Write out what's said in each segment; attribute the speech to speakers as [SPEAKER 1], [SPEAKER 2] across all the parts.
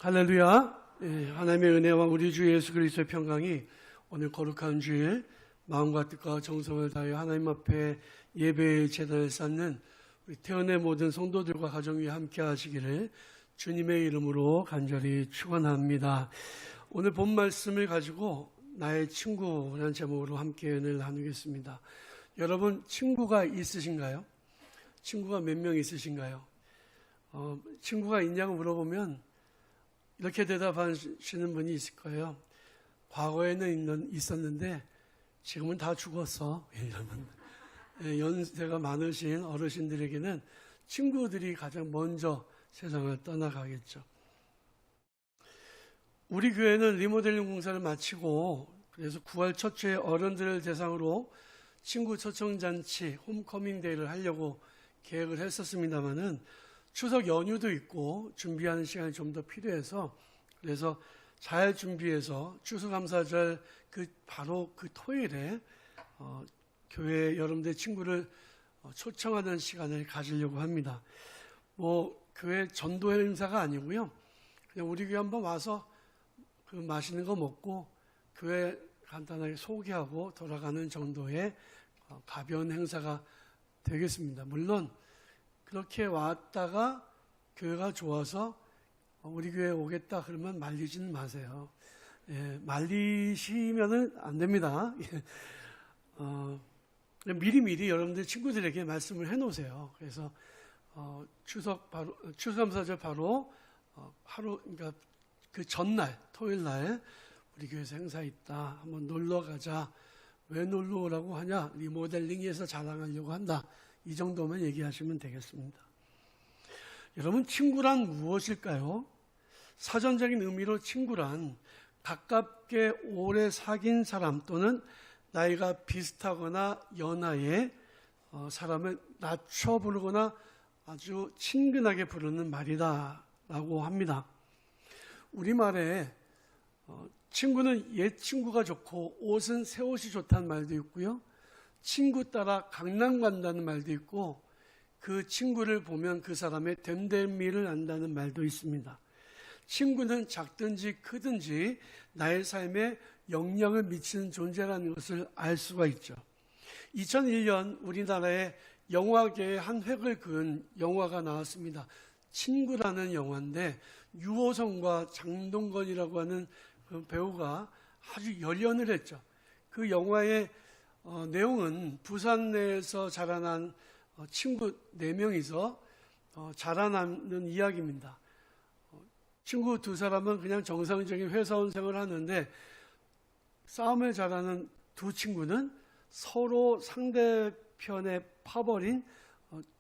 [SPEAKER 1] 할렐루야. 하나님의 은혜와 우리 주 예수 그리스도의 평강이 오늘 거룩한 주일 마음과 뜻과 정성을 다하여 하나님 앞에 예배의 제단을 쌓는 우리 태연의 모든 성도들과 가정 위에 함께 하시기를 주님의 이름으로 간절히 축원합니다. 오늘 본 말씀을 가지고 나의 친구라는 제목으로 함께 은혜를 나누겠습니다. 여러분 친구가 있으신가요? 친구가 몇 명 있으신가요? 친구가 있냐고 물어보면 이렇게 대답하시는 분이 있을 거예요. 과거에는 있었는데 지금은 다 죽었어. 연세가 많으신 어르신들에게는 친구들이 가장 먼저 세상을 떠나가겠죠. 우리 교회는 리모델링 공사를 마치고 그래서 9월 첫 주에 어른들을 대상으로 친구 초청잔치 홈커밍 데이를 하려고 계획을 했었습니다마는 추석 연휴도 있고 준비하는 시간이 좀 더 필요해서 그래서 잘 준비해서 추수감사절 바로 그 토요일에 교회 여러분들 친구를 초청하는 시간을 가지려고 합니다. 교회 전도 행사가 아니고요. 그냥 우리 교회 한번 와서 그 맛있는 거 먹고 교회 간단하게 소개하고 돌아가는 정도의 가벼운 행사가 되겠습니다. 물론 그렇게 왔다가 교회가 좋아서 우리 교회에 오겠다 그러면 말리지는 마세요. 말리시면은 안 됩니다. 미리미리 여러분들 친구들에게 말씀을 해놓으세요. 그래서 추수감사절 바로 하루 그러니까 그 전날 토요일 날 우리 교회에서 행사 있다. 한번 놀러 가자. 왜 놀러 오라고 하냐? 리모델링에서 자랑하려고 한다. 이 정도만 얘기하시면 되겠습니다. 여러분 친구란 무엇일까요? 사전적인 의미로 친구란 가깝게 오래 사귄 사람 또는 나이가 비슷하거나 연하의 사람을 낮춰 부르거나 아주 친근하게 부르는 말이다 라고 합니다. 우리말에 친구는 옛 친구가 좋고 옷은 새 옷이 좋다는 말도 있고요. 친구 따라 강남 간다는 말도 있고 그 친구를 보면 그 사람의 됨됨이를 안다는 말도 있습니다. 친구는 작든지 크든지 나의 삶에 영향을 미치는 존재라는 것을 알 수가 있죠. 2001년 우리나라의 영화계의 한 획을 그은 영화가 나왔습니다. 친구라는 영화인데 유호성과 장동건이라고 하는 그 배우가 아주 열연을 했죠. 그 영화의 내용은 부산 내에서 자라난 친구 4명이서 자라나는 이야기입니다. 친구 2사람은 그냥 정상적인 회사원 생활을 하는데 싸움을 잘하는 2 친구는 서로 상대편에 파버린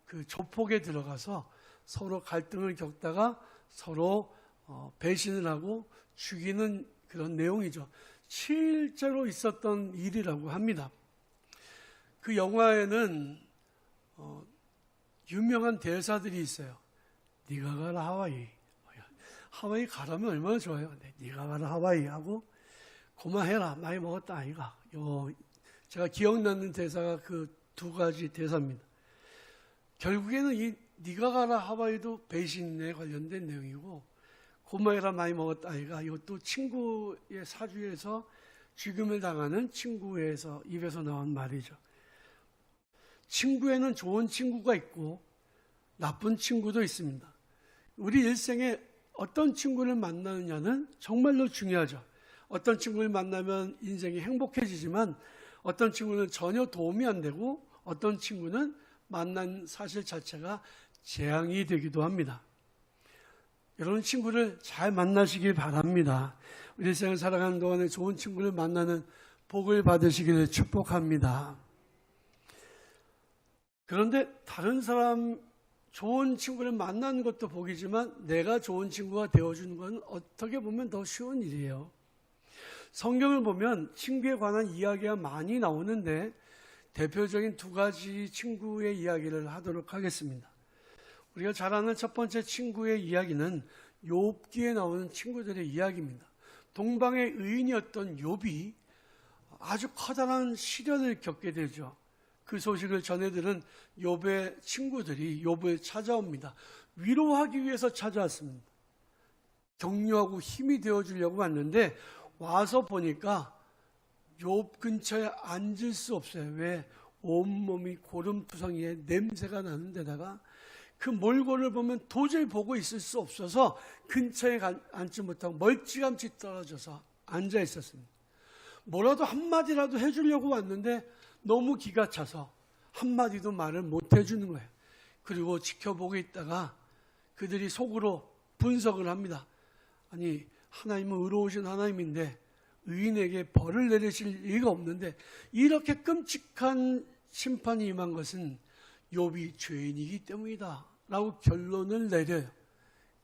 [SPEAKER 1] 그 조폭에 들어가서 서로 갈등을 겪다가 서로 배신을 하고 죽이는 그런 내용이죠. 실제로 있었던 일이라고 합니다. 그 영화에는 유명한 대사들이 있어요. 네가 가라 하와이. 하와이 가라면 얼마나 좋아요. 네, 네가 가라 하와이 하고 고마해라 많이 먹었다 아이가. 제가 기억나는 대사가 그 2가지 대사입니다. 결국에는 이 네가 가라 하와이도 배신에 관련된 내용이고 고마해라 많이 먹었다 아이가 이것도 친구의 사주에서 죽임을 당하는 친구에서 입에서 나온 말이죠. 친구에는 좋은 친구가 있고 나쁜 친구도 있습니다. 우리 일생에 어떤 친구를 만나느냐는 정말로 중요하죠. 어떤 친구를 만나면 인생이 행복해지지만 어떤 친구는 전혀 도움이 안 되고 어떤 친구는 만난 사실 자체가 재앙이 되기도 합니다. 여러분 친구를 잘 만나시길 바랍니다. 우리 일생을 살아가는 동안에 좋은 친구를 만나는 복을 받으시기를 축복합니다. 그런데 다른 사람 좋은 친구를 만나는 것도 복이지만 내가 좋은 친구가 되어주는 건 어떻게 보면 더 쉬운 일이에요. 성경을 보면 친구에 관한 이야기가 많이 나오는데 대표적인 2가지 친구의 이야기를 하도록 하겠습니다. 우리가 잘 아는 첫 번째 친구의 이야기는 욥기에 나오는 친구들의 이야기입니다. 동방의 의인이었던 욥이 아주 커다란 시련을 겪게 되죠. 그 소식을 전해들은 욥의 친구들이 욥을 찾아옵니다. 위로하기 위해서 찾아왔습니다. 격려하고 힘이 되어주려고 왔는데 와서 보니까 욥 근처에 앉을 수 없어요. 왜? 온몸이 고름투성이에 냄새가 나는 데다가 그 몰골을 보면 도저히 보고 있을 수 없어서 근처에 앉지 못하고 멀찌감치 떨어져서 앉아 있었습니다. 뭐라도 한마디라도 해주려고 왔는데 너무 기가 차서 한마디도 말을 못 해주는 거예요. 그리고 지켜보고 있다가 그들이 속으로 분석을 합니다. 아니, 하나님은 의로우신 하나님인데 의인에게 벌을 내리실 리가 없는데 이렇게 끔찍한 심판이 임한 것은 욥이 죄인이기 때문이다 라고 결론을 내려요.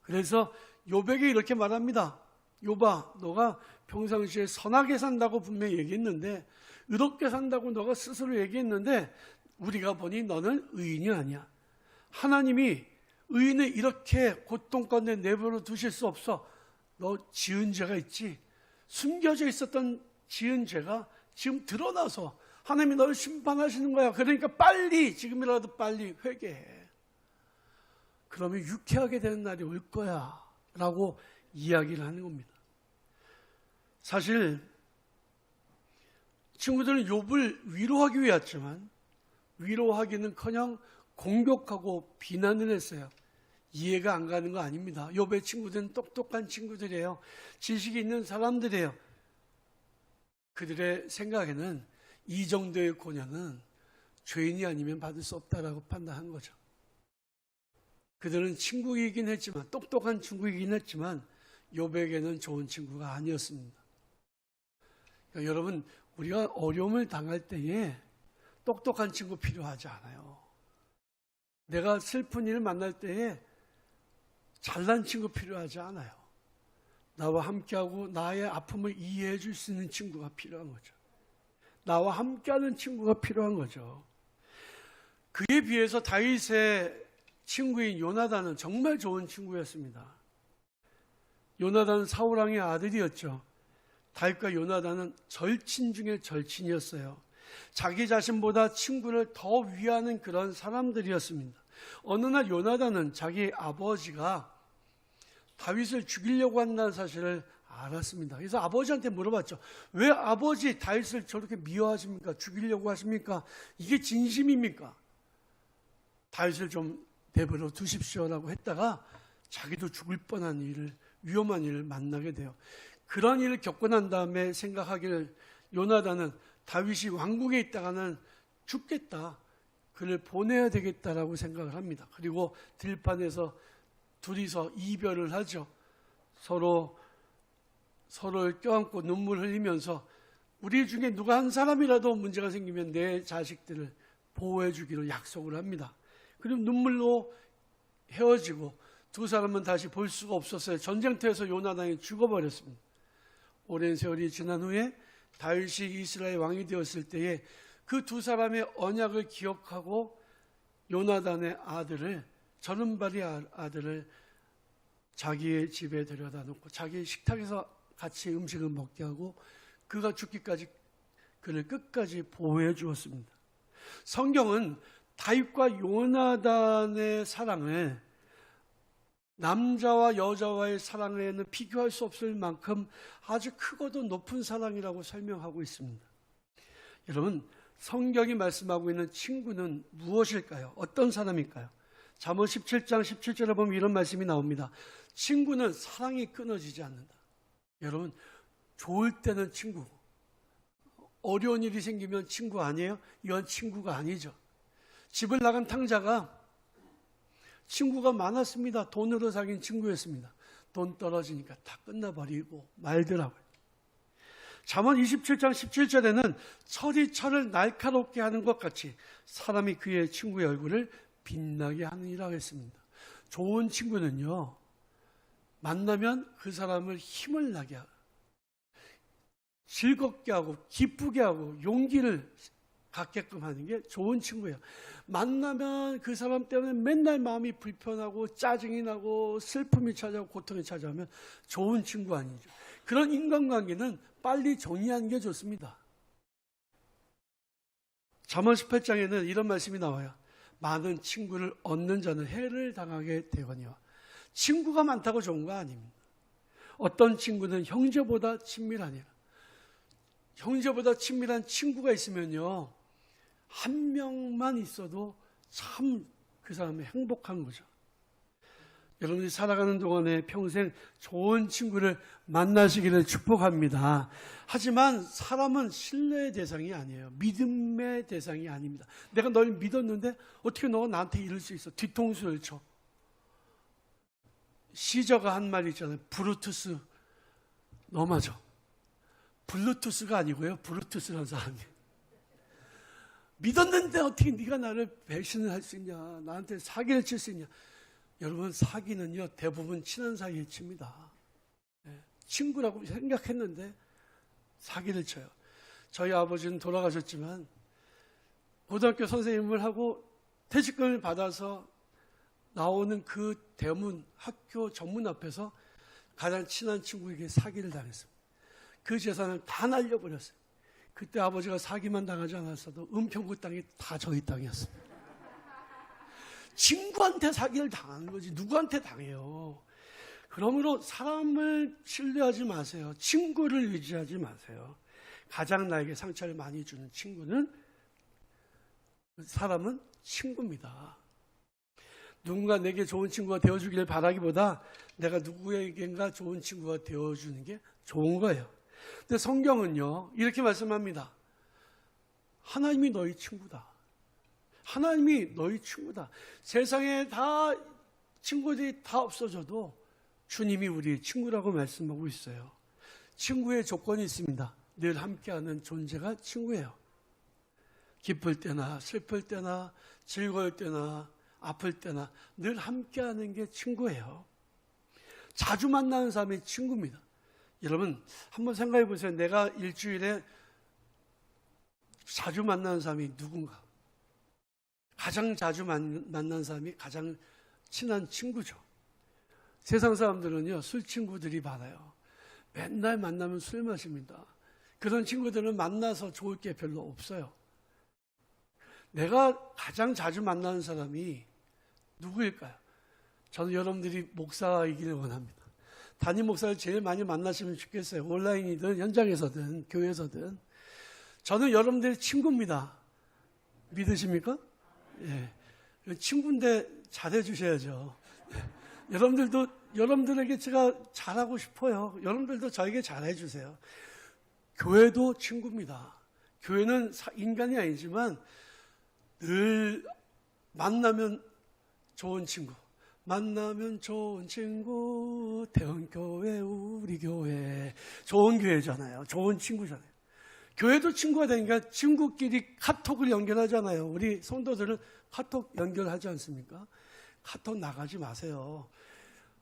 [SPEAKER 1] 그래서 욥에게 이렇게 말합니다. 욥아, 너가 평상시에 선하게 산다고 분명히 얘기했는데, 의롭게 산다고 너가 스스로 얘기했는데 우리가 보니 너는 의인이 아니야. 하나님이 의인을 이렇게 고통 가운데 내버려 두실 수 없어. 너 지은 죄가 있지. 숨겨져 있었던 지은 죄가 지금 드러나서 하나님이 너를 심판하시는 거야. 그러니까 빨리, 지금이라도 빨리 회개해. 그러면 유쾌하게 되는 날이 올 거야 라고 이야기를 하는 겁니다. 사실 친구들은 욥을 위로하기 위했지만 위로하기는커녕 공격하고 비난을 했어요. 이해가 안 가는 거 아닙니다. 욥의 친구들은 똑똑한 친구들이에요. 지식이 있는 사람들이에요. 그들의 생각에는 이 정도의 고난은 죄인이 아니면 받을 수 없다라고 판단한 거죠. 그들은 친구이긴 했지만, 똑똑한 친구이긴 했지만 욥에게는 좋은 친구가 아니었습니다. 그러니까 여러분, 우리가 어려움을 당할 때에 똑똑한 친구 필요하지 않아요. 내가 슬픈 일을 만날 때에 잘난 친구 필요하지 않아요. 나와 함께하고 나의 아픔을 이해해 줄 수 있는 친구가 필요한 거죠. 나와 함께하는 친구가 필요한 거죠. 그에 비해서 다윗의 친구인 요나단은 정말 좋은 친구였습니다. 요나단은 사울왕의 아들이었죠. 다윗과 요나단은 절친 중에 절친이었어요. 자기 자신보다 친구를 더 위하는 그런 사람들이었습니다. 어느 날 요나단은 자기 아버지가 다윗을 죽이려고 한다는 사실을 알았습니다. 그래서 아버지한테 물어봤죠. 왜 아버지 다윗을 저렇게 미워하십니까? 죽이려고 하십니까? 이게 진심입니까? 다윗을 좀 내버려 두십시오라고 했다가 자기도 죽을 뻔한 일을, 위험한 일을 만나게 돼요. 그런 일을 겪고 난 다음에 생각하기를 요나단은 다윗이 왕궁에 있다가는 죽겠다. 그를 보내야 되겠다라고 생각을 합니다. 그리고 들판에서 둘이서 이별을 하죠. 서로를 껴안고 눈물 흘리면서 우리 중에 누가 한 사람이라도 문제가 생기면 내 자식들을 보호해 주기로 약속을 합니다. 그리고 눈물로 헤어지고 두 사람은 다시 볼 수가 없었어요. 전쟁터에서 요나단이 죽어버렸습니다. 오랜 세월이 지난 후에 다윗이 이스라엘 왕이 되었을 때에 그 두 사람의 언약을 기억하고 요나단의 아들을, 저른발이 아들을 자기의 집에 데려다 놓고 자기 식탁에서 같이 음식을 먹게 하고 그가 죽기까지 그를 끝까지 보호해 주었습니다. 성경은 다윗과 요나단의 사랑을 남자와 여자와의 사랑에는 비교할 수 없을 만큼 아주 크고도 높은 사랑이라고 설명하고 있습니다. 여러분, 성경이 말씀하고 있는 친구는 무엇일까요? 어떤 사람일까요? 잠언 17장 17절에 보면 이런 말씀이 나옵니다. 친구는 사랑이 끊어지지 않는다. 여러분, 좋을 때는 친구, 어려운 일이 생기면 친구 아니에요? 이건 친구가 아니죠. 집을 나간 탕자가 친구가 많았습니다. 돈으로 사귄 친구였습니다. 돈 떨어지니까 다 끝나버리고 말더라고요. 잠언 27장 17절에는 철이 철을 날카롭게 하는 것 같이 사람이 그의 친구의 얼굴을 빛나게 하느니라 했습니다. 좋은 친구는요, 만나면 그 사람을 힘을 나게 하고 즐겁게 하고 기쁘게 하고 용기를 갖게끔 하는 게 좋은 친구예요. 만나면 그 사람 때문에 맨날 마음이 불편하고 짜증이 나고 슬픔이 찾아오고 고통이 찾아오면 좋은 친구 아니죠. 그런 인간관계는 빨리 정리하는 게 좋습니다. 잠언 18장에는 이런 말씀이 나와요. 많은 친구를 얻는 자는 해를 당하게 되거니와. 친구가 많다고 좋은 거 아닙니다. 어떤 친구는 형제보다 친밀하니라. 형제보다 친밀한 친구가 있으면요, 한 명만 있어도 참 그 사람이 행복한 거죠. 여러분들이 살아가는 동안에 평생 좋은 친구를 만나시기를 축복합니다. 하지만 사람은 신뢰의 대상이 아니에요. 믿음의 대상이 아닙니다. 내가 널 믿었는데 어떻게 너가 나한테 이럴 수 있어? 뒤통수를 쳐. 시저가 한 말이 있잖아요. 브루투스, 너 맞아. 블루투스가 아니고요. 브루투스라는 사람이. 믿었는데 어떻게 네가 나를 배신을 할 수 있냐? 나한테 사기를 칠 수 있냐? 여러분, 사기는요, 대부분 친한 사이에 칩니다. 친구라고 생각했는데 사기를 쳐요. 저희 아버지는 돌아가셨지만 고등학교 선생님을 하고 퇴직금을 받아서 나오는 그 대문 학교 정문 앞에서 가장 친한 친구에게 사기를 당했습니다. 그 재산을 다 날려버렸어요. 그때 아버지가 사기만 당하지 않았어도 은평구 땅이 다 저희 땅이었습니다. 친구한테 사기를 당하는 거지 누구한테 당해요. 그러므로 사람을 신뢰하지 마세요. 친구를 의지하지 마세요. 가장 나에게 상처를 많이 주는 친구는, 사람은 친구입니다. 누군가 내게 좋은 친구가 되어주기를 바라기보다 내가 누구에겐가 좋은 친구가 되어주는 게 좋은 거예요. 근데 성경은요, 이렇게 말씀합니다. 하나님이 너희 친구다. 하나님이 너희 친구다. 세상에 다 친구들이 다 없어져도 주님이 우리의 친구라고 말씀하고 있어요. 친구의 조건이 있습니다. 늘 함께하는 존재가 친구예요. 기쁠 때나 슬플 때나 즐거울 때나 아플 때나 늘 함께하는 게 친구예요. 자주 만나는 사람이 친구입니다. 여러분, 한번 생각해 보세요. 내가 일주일에 자주 만나는 사람이 누군가? 가장 자주 만난 사람이 가장 친한 친구죠. 세상 사람들은요, 술 친구들이 많아요. 맨날 만나면 술 마십니다. 그런 친구들은 만나서 좋을 게 별로 없어요. 내가 가장 자주 만나는 사람이 누구일까요? 저는 여러분들이 목사이기를 원합니다. 담임 목사를 제일 많이 만나시면 좋겠어요. 온라인이든 현장에서든 교회에서든. 저는 여러분들의 친구입니다. 믿으십니까? 예. 친구인데 잘해 주셔야죠. 여러분들에게 제가 잘하고 싶어요. 여러분들도 저에게 잘해 주세요. 교회도 친구입니다. 교회는 인간이 아니지만 늘 만나면 좋은 친구. 만나면 좋은 친구, 대원교회, 우리 교회. 좋은 교회잖아요. 좋은 친구잖아요. 교회도 친구가 되니까 친구끼리 카톡을 연결하잖아요. 우리 성도들은 카톡 연결하지 않습니까? 카톡 나가지 마세요.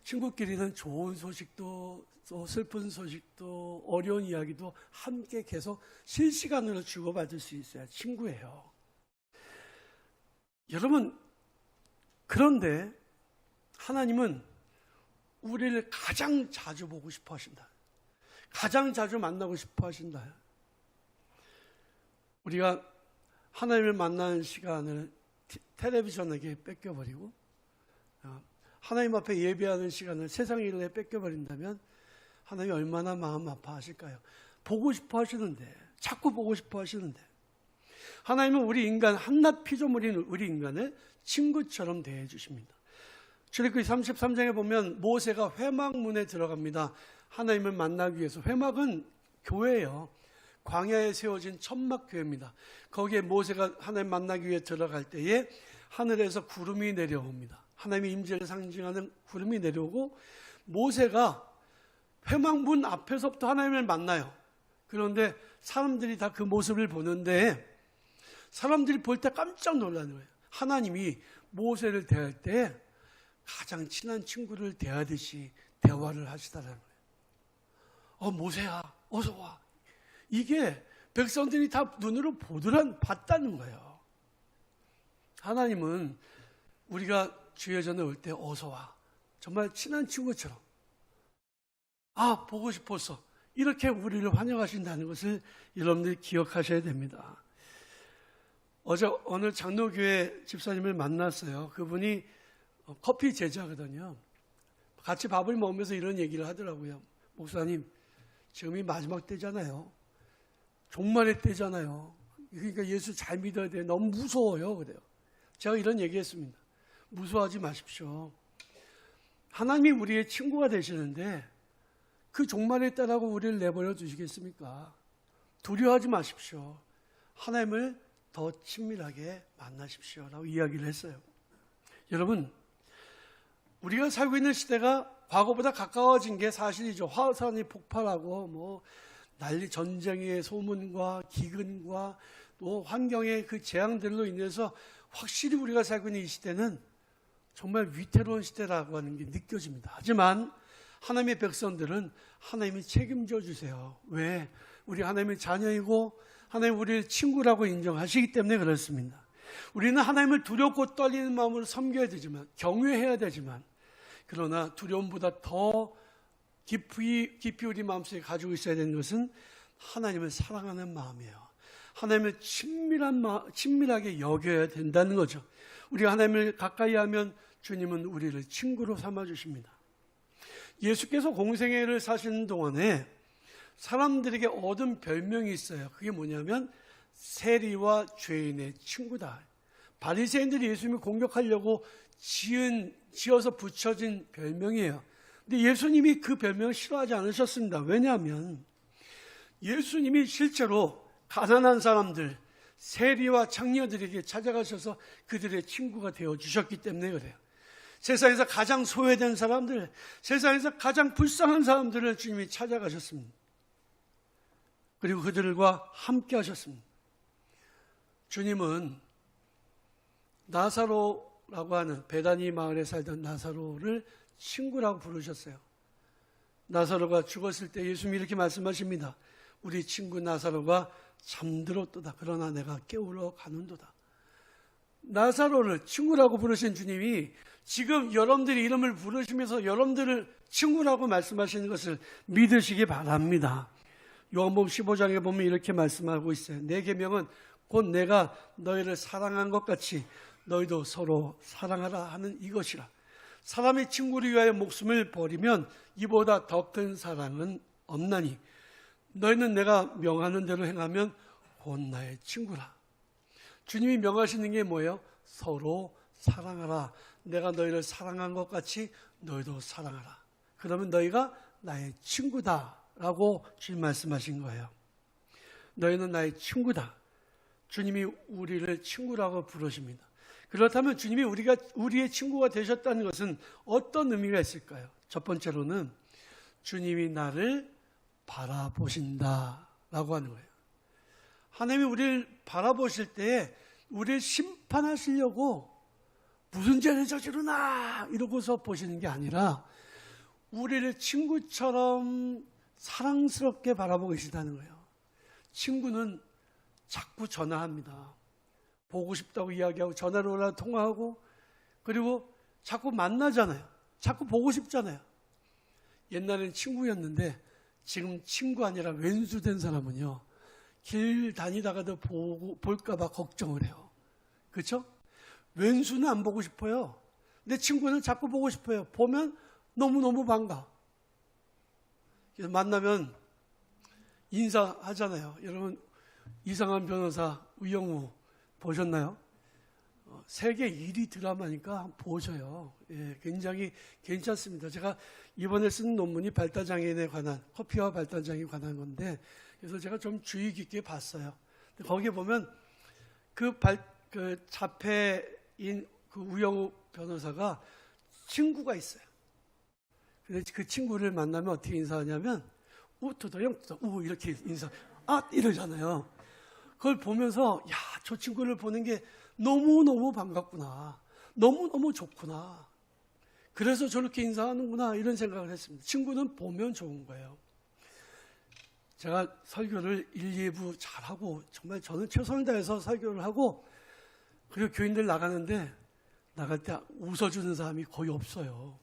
[SPEAKER 1] 친구끼리는 좋은 소식도, 또 슬픈 소식도, 어려운 이야기도 함께 계속 실시간으로 주고받을 수 있어야 친구예요. 여러분, 그런데 하나님은 우리를 가장 자주 보고 싶어 하신다. 가장 자주 만나고 싶어 하신다. 우리가 하나님을 만나는 시간을 텔레비전에게 뺏겨버리고 하나님 앞에 예배하는 시간을 세상 일에 뺏겨버린다면 하나님이 얼마나 마음 아파하실까요? 보고 싶어 하시는데, 자꾸 보고 싶어 하시는데, 하나님은 우리 인간, 한낱 피조물인 우리 인간을 친구처럼 대해 주십니다. 출애굽기 33장에 보면 모세가 회막문에 들어갑니다. 하나님을 만나기 위해서. 회막은 교회예요. 광야에 세워진 천막교회입니다. 거기에 모세가 하나님 만나기 위해 들어갈 때에 하늘에서 구름이 내려옵니다. 하나님의 임재를 상징하는 구름이 내려오고 모세가 회막문 앞에서부터 하나님을 만나요. 그런데 사람들이 다 그 모습을 보는데 사람들이 볼 때 깜짝 놀라는 거예요. 하나님이 모세를 대할 때 가장 친한 친구를 대하듯이 대화를 하시더라는 거예요. 모세야, 어서 와. 이게 백성들이 다 눈으로 봤다는 거예요. 하나님은 우리가 주의 전에 올 때 어서 와. 정말 친한 친구처럼. 보고 싶었어. 이렇게 우리를 환영하신다는 것을 여러분들이 기억하셔야 됩니다. 어느 장로교회 집사님을 만났어요. 그분이 커피 제자거든요. 같이 밥을 먹으면서 이런 얘기를 하더라고요. 목사님, 지금이 마지막 때잖아요. 종말의 때잖아요. 그러니까 예수 잘 믿어야 돼. 너무 무서워요. 그래요. 제가 이런 얘기했습니다. 무서워하지 마십시오. 하나님이 우리의 친구가 되시는데 그 종말의 때라고 우리를 내버려 두시겠습니까? 두려워하지 마십시오. 하나님을 더 친밀하게 만나십시오. 라고 이야기를 했어요. 여러분, 우리가 살고 있는 시대가 과거보다 가까워진 게 사실이죠. 화산이 폭발하고 난리, 전쟁의 소문과 기근과 또 환경의 그 재앙들로 인해서 확실히 우리가 살고 있는 이 시대는 정말 위태로운 시대라고 하는 게 느껴집니다. 하지만 하나님의 백성들은 하나님이 책임져 주세요. 왜? 우리 하나님의 자녀이고 하나님 우리를 친구라고 인정하시기 때문에 그렇습니다. 우리는 하나님을 두렵고 떨리는 마음으로 섬겨야 되지만, 경외해야 되지만, 그러나 두려움보다 더 깊이 우리 마음속에 가지고 있어야 되는 것은 하나님을 사랑하는 마음이에요. 하나님을 친밀하게 여겨야 된다는 거죠. 우리가 하나님을 가까이 하면 주님은 우리를 친구로 삼아주십니다. 예수께서 공생애를 사시는 동안에 사람들에게 얻은 별명이 있어요. 그게 뭐냐면 세리와 죄인의 친구다. 바리새인들이 예수님을 공격하려고 지어서 붙여진 별명이에요. 근데 예수님이 그 별명을 싫어하지 않으셨습니다. 왜냐하면 예수님이 실제로 가난한 사람들, 세리와 창녀들에게 찾아가셔서 그들의 친구가 되어주셨기 때문에 그래요. 세상에서 가장 소외된 사람들, 세상에서 가장 불쌍한 사람들을 주님이 찾아가셨습니다. 그리고 그들과 함께 하셨습니다. 주님은 나사로라고 하는 베다니 마을에 살던 나사로를 친구라고 부르셨어요. 나사로가 죽었을 때 예수님이 이렇게 말씀하십니다. 우리 친구 나사로가 잠들었도다. 그러나 내가 깨우러 가는도다. 나사로를 친구라고 부르신 주님이 지금 여러분들이 이름을 부르시면서 여러분들을 친구라고 말씀하시는 것을 믿으시기 바랍니다. 요한복음 15장에 보면 이렇게 말씀하고 있어요. 내 계명은 곧 내가 너희를 사랑한 것 같이 너희도 서로 사랑하라 하는 이것이라. 사람이 친구를 위하여 목숨을 버리면 이보다 더 큰 사랑은 없나니 너희는 내가 명하는 대로 행하면 곧 나의 친구라. 주님이 명하시는 게 뭐예요? 서로 사랑하라. 내가 너희를 사랑한 것 같이 너희도 사랑하라. 그러면 너희가 나의 친구다 라고 주님 말씀하신 거예요. 너희는 나의 친구다. 주님이 우리를 친구라고 부르십니다. 그렇다면 주님이 우리의 친구가 되셨다는 것은 어떤 의미가 있을까요? 첫 번째로는 주님이 나를 바라보신다라고 하는 거예요. 하나님이 우리를 바라보실 때 우리를 심판하시려고 무슨 죄를 저지르나 이러고서 보시는 게 아니라 우리를 친구처럼 사랑스럽게 바라보고 계시다는 거예요. 친구는 자꾸 전화합니다. 보고 싶다고 이야기하고 전화로 올라 통화하고 그리고 자꾸 만나잖아요. 자꾸 보고 싶잖아요. 옛날엔 친구였는데 지금 친구 아니라 왼수된 사람은요. 길 다니다가도 볼까 봐 걱정을 해요. 그렇죠? 왼수는 안 보고 싶어요. 내 친구는 자꾸 보고 싶어요. 보면 너무너무 반가. 그래서 만나면 인사하잖아요. 여러분 이상한 변호사 우영우 보셨나요? 세계 1위 드라마니까 보셔요. 예, 굉장히 괜찮습니다. 제가 이번에 쓴 논문이 발달장애인에 관한, 커피와 발달장애에 관한 건데, 그래서 제가 좀 주의 깊게 봤어요. 거기에 보면 그 자폐인 그 우영우 변호사가 친구가 있어요. 그래서 그 친구를 만나면 어떻게 인사하냐면, 우투더 영투더 우 이렇게 인사, 이러잖아요. 그걸 보면서 야, 저 친구를 보는 게 너무너무 반갑구나. 너무너무 좋구나. 그래서 저렇게 인사하는구나 이런 생각을 했습니다. 친구는 보면 좋은 거예요. 제가 설교를 1, 2부 잘하고 정말 저는 최선을 다해서 설교를 하고 그리고 교인들 나가는데 나갈 때 웃어주는 사람이 거의 없어요.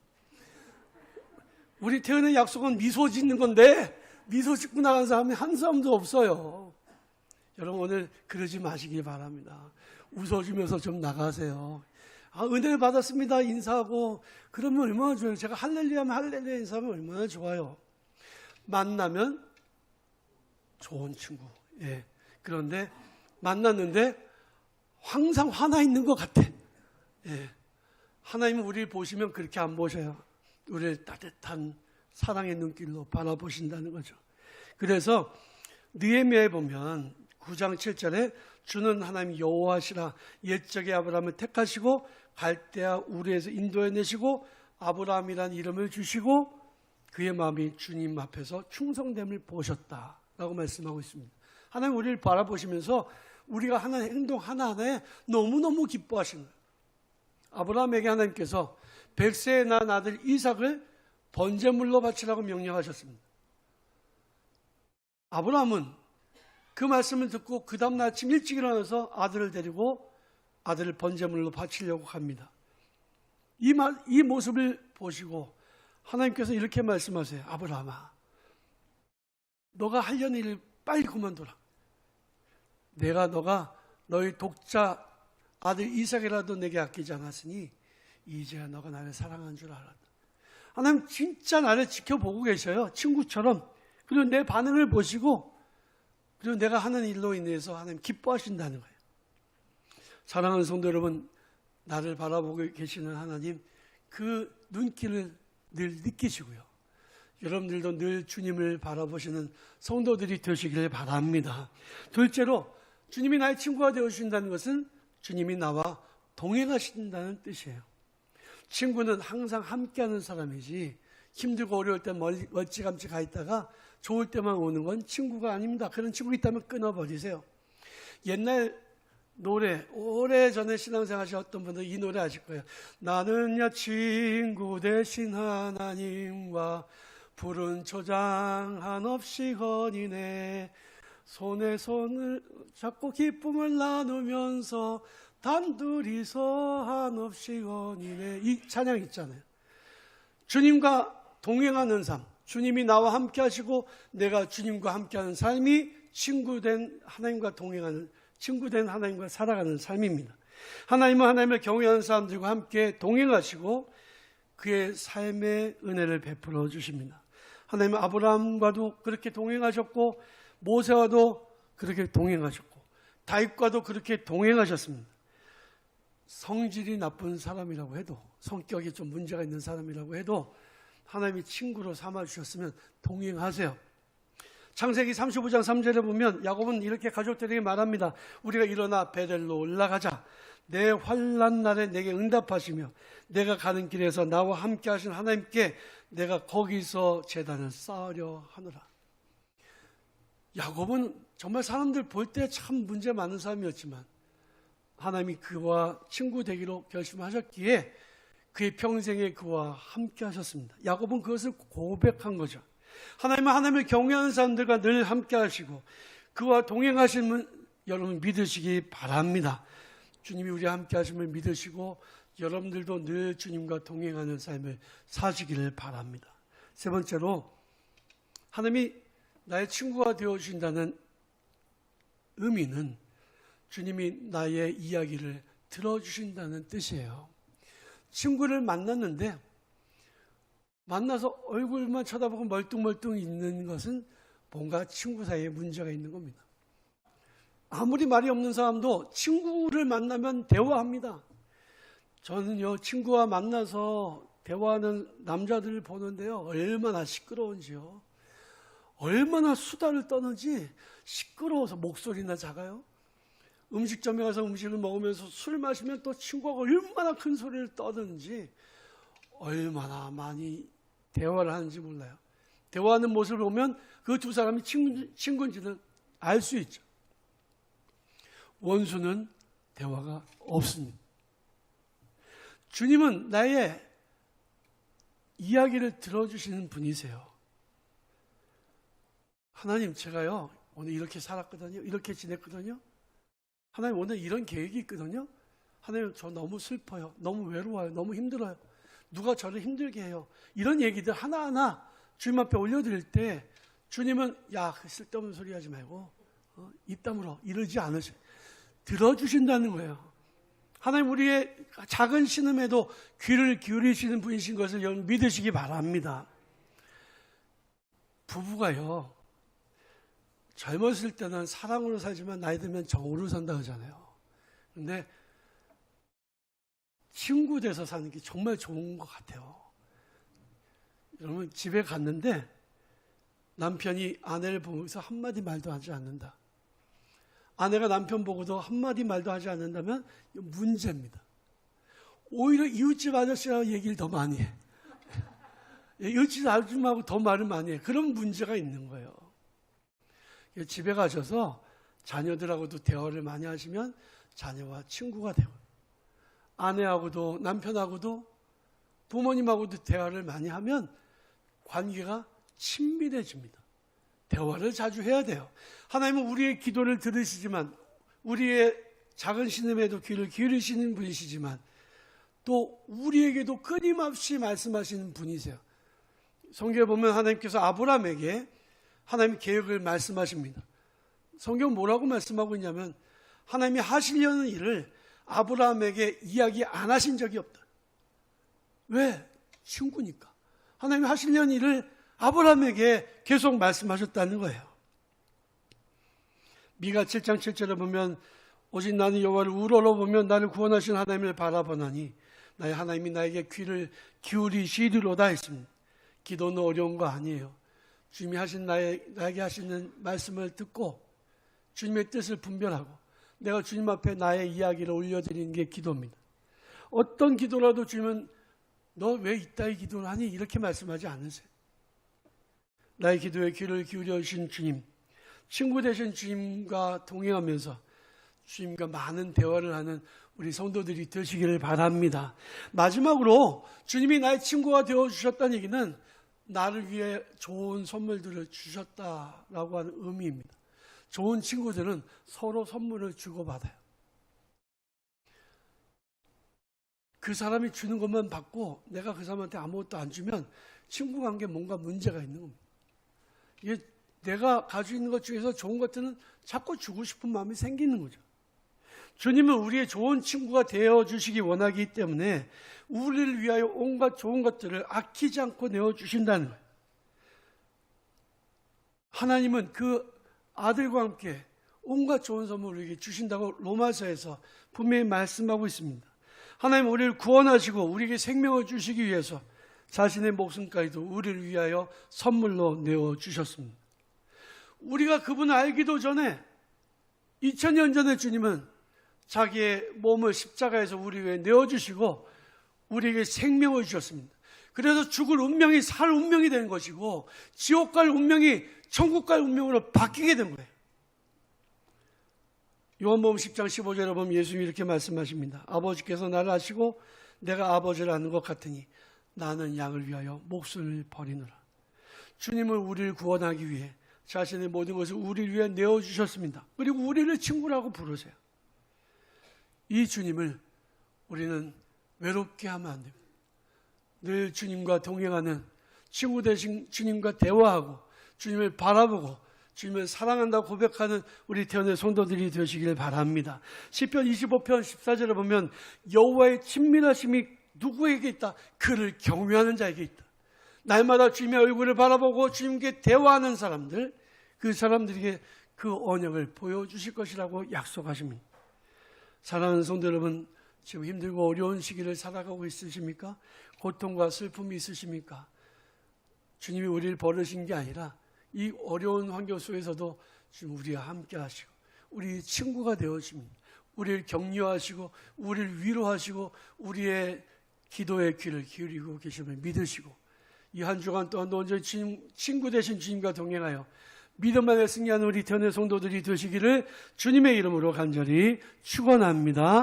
[SPEAKER 1] 우리 태연의 약속은 미소 짓는 건데 미소 짓고 나간 사람이 한 사람도 없어요. 여러분 오늘 그러지 마시길 바랍니다. 웃어주면서 좀 나가세요. 은혜를 받았습니다 인사하고 그러면 얼마나 좋아요. 제가 할렐루야 하면 할렐루야 인사하면 얼마나 좋아요. 만나면 좋은 친구. 예. 그런데 만났는데 항상 화나 있는 것 같아. 예. 하나님은 우리를 보시면 그렇게 안 보셔요. 우리를 따뜻한 사랑의 눈길로 바라보신다는 거죠. 그래서 느헤미야에 보면 9장 7절에 주는 하나님 여호와시라 옛적에 아브라함을 택하시고 갈대아 우르에서 인도해내시고 아브라함이라는 이름을 주시고 그의 마음이 주님 앞에서 충성됨을 보셨다라고 말씀하고 있습니다. 하나님 우리를 바라보시면서 우리가 하는 행동 하나하나에 너무너무 기뻐하시는 거예요. 아브라함에게 하나님께서 100세에 낳은 아들 이삭을 번제물로 바치라고 명령하셨습니다. 아브라함은 그 말씀을 듣고 그 다음 날 아침 일찍 일어나서 아들을 데리고 아들을 번제물로 바치려고 합니다. 이 모습을 보시고 하나님께서 이렇게 말씀하세요. 아브라함아, 너가 하려는 일을 빨리 그만둬라. 너가 너의 독자 아들 이삭이라도 내게 아끼지 않았으니 이제야 너가 나를 사랑한 줄 알았다. 하나님 진짜 나를 지켜보고 계셔요. 친구처럼. 그리고 내 반응을 보시고 그리고 내가 하는 일로 인해서 하나님 기뻐하신다는 거예요. 사랑하는 성도 여러분, 나를 바라보고 계시는 하나님 그 눈길을 늘 느끼시고요. 여러분들도 늘 주님을 바라보시는 성도들이 되시길 바랍니다. 둘째로 주님이 나의 친구가 되어주신다는 것은 주님이 나와 동행하신다는 뜻이에요. 친구는 항상 함께하는 사람이지 힘들고 어려울 때 멀찌감치 가 있다가 좋을 때만 오는 건 친구가 아닙니다. 그런 친구 있다면 끊어버리세요. 옛날 노래, 오래전에 신앙생활 하셨던 분들 이 노래 아실 거예요. 나는야 친구 대신 하나님과 푸른 초장 한없이 거니네 손에 손을 잡고 기쁨을 나누면서 단둘이서 한없이 거니네. 이 찬양 있잖아요. 주님과 동행하는 삶, 주님이 나와 함께 하시고 내가 주님과 함께하는 삶이 친구된 하나님과 동행하는, 친구된 하나님과 살아가는 삶입니다. 하나님은 하나님을 경외하는 사람들과 함께 동행하시고 그의 삶의 은혜를 베풀어 주십니다. 하나님은 아브라함과도 그렇게 동행하셨고 모세와도 그렇게 동행하셨고 다윗과도 그렇게 동행하셨습니다. 성질이 나쁜 사람이라고 해도, 성격이 좀 문제가 있는 사람이라고 해도 하나님이 친구로 삼아주셨으면 동행하세요. 창세기 35장 3절에 보면 야곱은 이렇게 가족들에게 말합니다. 우리가 일어나 베델로 올라가자. 내 환난 날에 내게 응답하시며 내가 가는 길에서 나와 함께 하신 하나님께 내가 거기서 제단을 쌓으려 하노라. 야곱은 정말 사람들 볼 때 참 문제 많은 사람이었지만 하나님이 그와 친구 되기로 결심하셨기에 그의 평생에 그와 함께 하셨습니다. 야곱은 그것을 고백한 거죠. 하나님은 하나님을 경외하는 사람들과 늘 함께 하시고 그와 동행하시는 여러분 믿으시기 바랍니다. 주님이 우리와 함께 하심을 믿으시고 여러분들도 늘 주님과 동행하는 삶을 사시기를 바랍니다. 세 번째로 하나님이 나의 친구가 되어주신다는 의미는 주님이 나의 이야기를 들어주신다는 뜻이에요. 친구를 만났는데 만나서 얼굴만 쳐다보고 멀뚱멀뚱 있는 것은 뭔가 친구 사이에 문제가 있는 겁니다. 아무리 말이 없는 사람도 친구를 만나면 대화합니다. 저는요, 친구와 만나서 대화하는 남자들을 보는데요, 얼마나 시끄러운지요. 얼마나 수다를 떠는지 시끄러워서 목소리나 작아요. 음식점에 가서 음식을 먹으면서 술 마시면 또 친구가 얼마나 큰 소리를 떠드는지 얼마나 많이 대화를 하는지 몰라요. 대화하는 모습을 보면 그 두 사람이 친구인지는 알 수 있죠. 원수는 대화가 없습니다. 주님은 나의 이야기를 들어주시는 분이세요. 하나님, 제가요 오늘 이렇게 살았거든요. 이렇게 지냈거든요. 하나님, 오늘 이런 계획이 있거든요. 하나님, 저 너무 슬퍼요. 너무 외로워요. 너무 힘들어요. 누가 저를 힘들게 해요. 이런 얘기들 하나하나 주님 앞에 올려드릴 때 주님은 야, 쓸데없는 소리 하지 말고 입 다물어 이러지 않으셔요. 들어주신다는 거예요. 하나님, 우리의 작은 신음에도 귀를 기울이시는 분이신 것을 여러분 믿으시기 바랍니다. 부부가요, 젊었을 때는 사랑으로 살지만 나이 들면 정으로 산다 하잖아요. 근데 친구 돼서 사는 게 정말 좋은 것 같아요. 여러분, 집에 갔는데 남편이 아내를 보면서 한마디 말도 하지 않는다. 아내가 남편 보고도 한마디 말도 하지 않는다면 문제입니다. 오히려 이웃집 아저씨랑 얘기를 더 많이 해. 이웃집 아줌마하고 더 말을 많이 해. 그런 문제가 있는 거예요. 집에 가셔서 자녀들하고도 대화를 많이 하시면 자녀와 친구가 되고, 아내하고도 남편하고도 부모님하고도 대화를 많이 하면 관계가 친밀해집니다. 대화를 자주 해야 돼요. 하나님은 우리의 기도를 들으시지만, 우리의 작은 신음에도 귀를 기울이시는 분이시지만, 또 우리에게도 끊임없이 말씀하시는 분이세요. 성경에 보면 하나님께서 아브라함에게 하나님의 계획을 말씀하십니다. 성경 뭐라고 말씀하고 있냐면, 하나님이 하시려는 일을 아브라함에게 이야기 안 하신 적이 없다. 왜? 친구니까. 하나님이 하시려는 일을 아브라함에게 계속 말씀하셨다는 거예요. 미가 7장 7절에 보면, 오직 나는 여호와를 우러러보며 나를 구원하신 하나님을 바라보나니 나의 하나님이 나에게 귀를 기울이시리로다 했습니다. 기도는 어려운 거 아니에요. 주님이 나에게 하시는 말씀을 듣고 주님의 뜻을 분별하고 내가 주님 앞에 나의 이야기를 올려드리는 게 기도입니다. 어떤 기도라도 주님은 너 왜 이따위 기도를 하니? 이렇게 말씀하지 않으세요. 나의 기도에 귀를 기울여 주신 주님, 친구 되신 주님과 동행하면서 주님과 많은 대화를 하는 우리 성도들이 되시기를 바랍니다. 마지막으로 주님이 나의 친구가 되어주셨다는 얘기는 나를 위해 좋은 선물들을 주셨다라고 하는 의미입니다. 좋은 친구들은 서로 선물을 주고받아요. 그 사람이 주는 것만 받고 내가 그 사람한테 아무것도 안 주면 친구 관계에 뭔가 문제가 있는 겁니다. 이게 내가 가지고 있는 것 중에서 좋은 것들은 자꾸 주고 싶은 마음이 생기는 거죠. 주님은 우리의 좋은 친구가 되어주시기 원하기 때문에 우리를 위하여 온갖 좋은 것들을 아끼지 않고 내어주신다는 거예요. 하나님은 그 아들과 함께 온갖 좋은 선물을 우리에게 주신다고 로마서에서 분명히 말씀하고 있습니다. 하나님 우리를 구원하시고 우리에게 생명을 주시기 위해서 자신의 목숨까지도 우리를 위하여 선물로 내어주셨습니다. 우리가 그분을 알기도 전에 2000년 전에 주님은 자기의 몸을 십자가에서 우리 위해 내어주시고 우리에게 생명을 주셨습니다. 그래서 죽을 운명이 살 운명이 된 것이고 지옥 갈 운명이 천국 갈 운명으로 바뀌게 된 거예요. 요한복음 10장 15절에 보면 예수님이 이렇게 말씀하십니다. 아버지께서 나를 아시고 내가 아버지를 아는 것 같으니 나는 양을 위하여 목숨을 버리노라. 주님은 우리를 구원하기 위해 자신의 모든 것을 우리를 위해 내어주셨습니다. 그리고 우리를 친구라고 부르세요. 이 주님을 우리는 외롭게 하면 안 됩니다. 늘 주님과 동행하는 친구 되신 주님과 대화하고 주님을 바라보고 주님을 사랑한다고 고백하는 우리 태어난 성도들이 되시길 바랍니다. 시편 25편 14절에 보면 여호와의 친밀하심이 누구에게 있다? 그를 경외하는 자에게 있다. 날마다 주님의 얼굴을 바라보고 주님께 대화하는 사람들, 그 사람들에게 그 언약을 보여주실 것이라고 약속하십니다. 사랑하는 성도 여러분, 지금 힘들고 어려운 시기를 살아가고 있으십니까? 고통과 슬픔이 있으십니까? 주님이 우리를 버리신 게 아니라 이 어려운 환경 속에서도 지금 우리와 함께 하시고 우리 친구가 되어주십니다. 우리를 격려하시고 우리를 위로하시고 우리의 기도의 귀를 기울이고 계심을 믿으시고 이 한 주간 또한 온전히 친구 되신 주님과 동행하여 믿음 안에 승리하는 우리 태어난 성도들이 되시기를 주님의 이름으로 간절히 축원합니다.